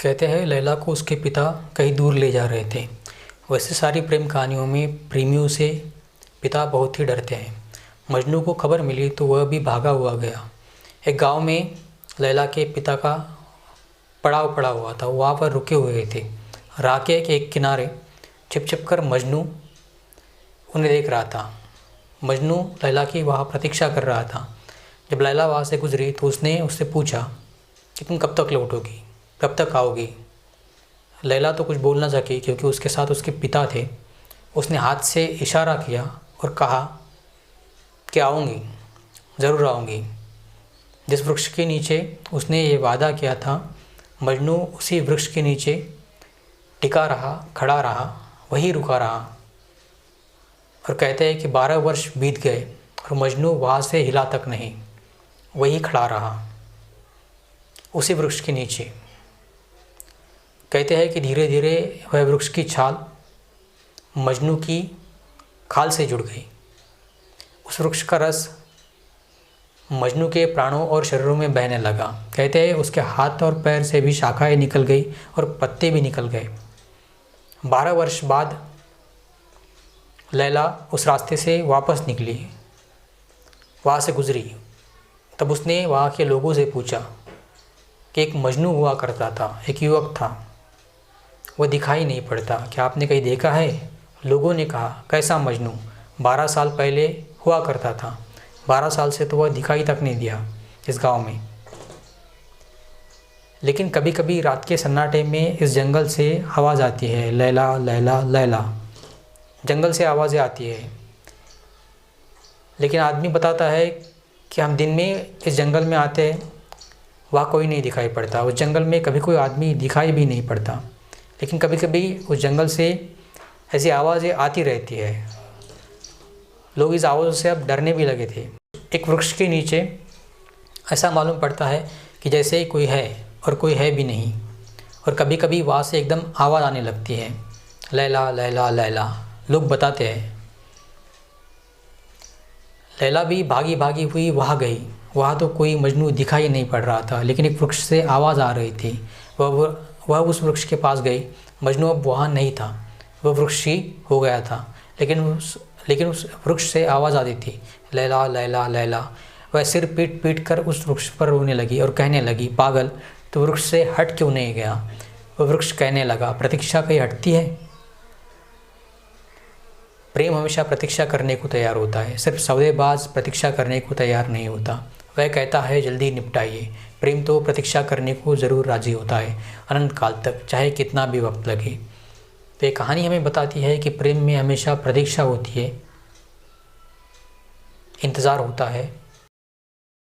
कहते हैं लैला को उसके पिता कहीं दूर ले जा रहे थे। वैसे सारी प्रेम कहानियों में प्रेमियों से पिता बहुत ही डरते हैं। मजनू को खबर मिली तो वह भी भागा हुआ गया। एक गांव में लैला के पिता का पड़ाव पड़ा हुआ था। वहाँ पर रुके हुए थे। राह के एक किनारे छिप छिप कर मजनू उन्हें देख रहा था। मजनू लैला की वहाँ प्रतीक्षा कर रहा था। जब लैला वहाँ से गुजरी तो उसने उससे पूछा कि तुम कब तक लौटोगी, कब तक आओगी। लैला तो कुछ बोल ना सकी क्योंकि उसके साथ उसके पिता थे। उसने हाथ से इशारा किया और कहा कि आऊँगी, ज़रूर आऊँगी। जिस वृक्ष के नीचे उसने ये वादा किया था, मजनू उसी वृक्ष के नीचे टिका रहा, खड़ा रहा, वहीं रुका रहा। और कहते हैं कि 12 वर्ष बीत गए और मजनू वहाँ से हिला तक नहीं, वहीं खड़ा रहा उसी वृक्ष के नीचे। कहते हैं कि धीरे धीरे वह वृक्ष की छाल मजनू की खाल से जुड़ गई। उस वृक्ष का रस मजनू के प्राणों और शरीरों में बहने लगा। कहते हैं उसके हाथ और पैर से भी शाखाएं निकल गई और पत्ते भी निकल गए। 12 वर्ष बाद लैला उस रास्ते से वापस निकली, वहाँ से गुजरी। तब उसने वहाँ के लोगों से पूछा कि एक मजनू हुआ करता था, एक युवक था, वह दिखाई नहीं पड़ता, क्या आपने कहीं देखा है? लोगों ने कहा, कैसा मजनू? 12 साल पहले हुआ करता था। 12 साल से तो वह दिखाई तक नहीं दिया इस गांव में। लेकिन कभी कभी रात के सन्नाटे में इस जंगल से आवाज़ आती है, लैला लैला लैला। जंगल से आवाज़ें आती है। लेकिन आदमी बताता है कि हम दिन में इस जंगल में आते हैं, वहाँ कोई नहीं दिखाई पड़ता। उस जंगल में कभी कोई आदमी दिखाई भी नहीं पड़ता। लेकिन कभी कभी उस जंगल से ऐसी आवाज़ें आती रहती है। लोग इस आवाज़ों से अब डरने भी लगे थे। एक वृक्ष के नीचे ऐसा मालूम पड़ता है कि जैसे कोई है और कोई है भी नहीं। और कभी कभी वहाँ से एकदम आवाज़ आने लगती है, लैला लैला लैला। लोग बताते हैं। लैला भी भागी भागी हुई वहाँ गई। वहाँ तो कोई मजनू दिखाई नहीं पड़ रहा था, लेकिन एक वृक्ष से आवाज़ आ रही थी। वह उस वृक्ष के पास गई। मजनू अब वहाँ नहीं था, वह वृक्ष ही हो गया था। लेकिन उस वृक्ष से आवाज़ आती थी, लैला लैला लैला। वह सिर पीट पीट कर उस वृक्ष पर रोने लगी और कहने लगी, पागल, तो वृक्ष से हट क्यों नहीं गया? वह वृक्ष कहने लगा, प्रतीक्षा कहीं हटती है? प्रेम हमेशा प्रतीक्षा करने को तैयार होता है। सिर्फ सौदेबाज प्रतीक्षा करने को तैयार नहीं होता। वह कहता है जल्दी निपटाइए। प्रेम तो प्रतीक्षा करने को ज़रूर राजी होता है, अनंत काल तक, चाहे कितना भी वक्त लगे। तो ये कहानी हमें बताती है कि प्रेम में हमेशा प्रतीक्षा होती है, इंतज़ार होता है।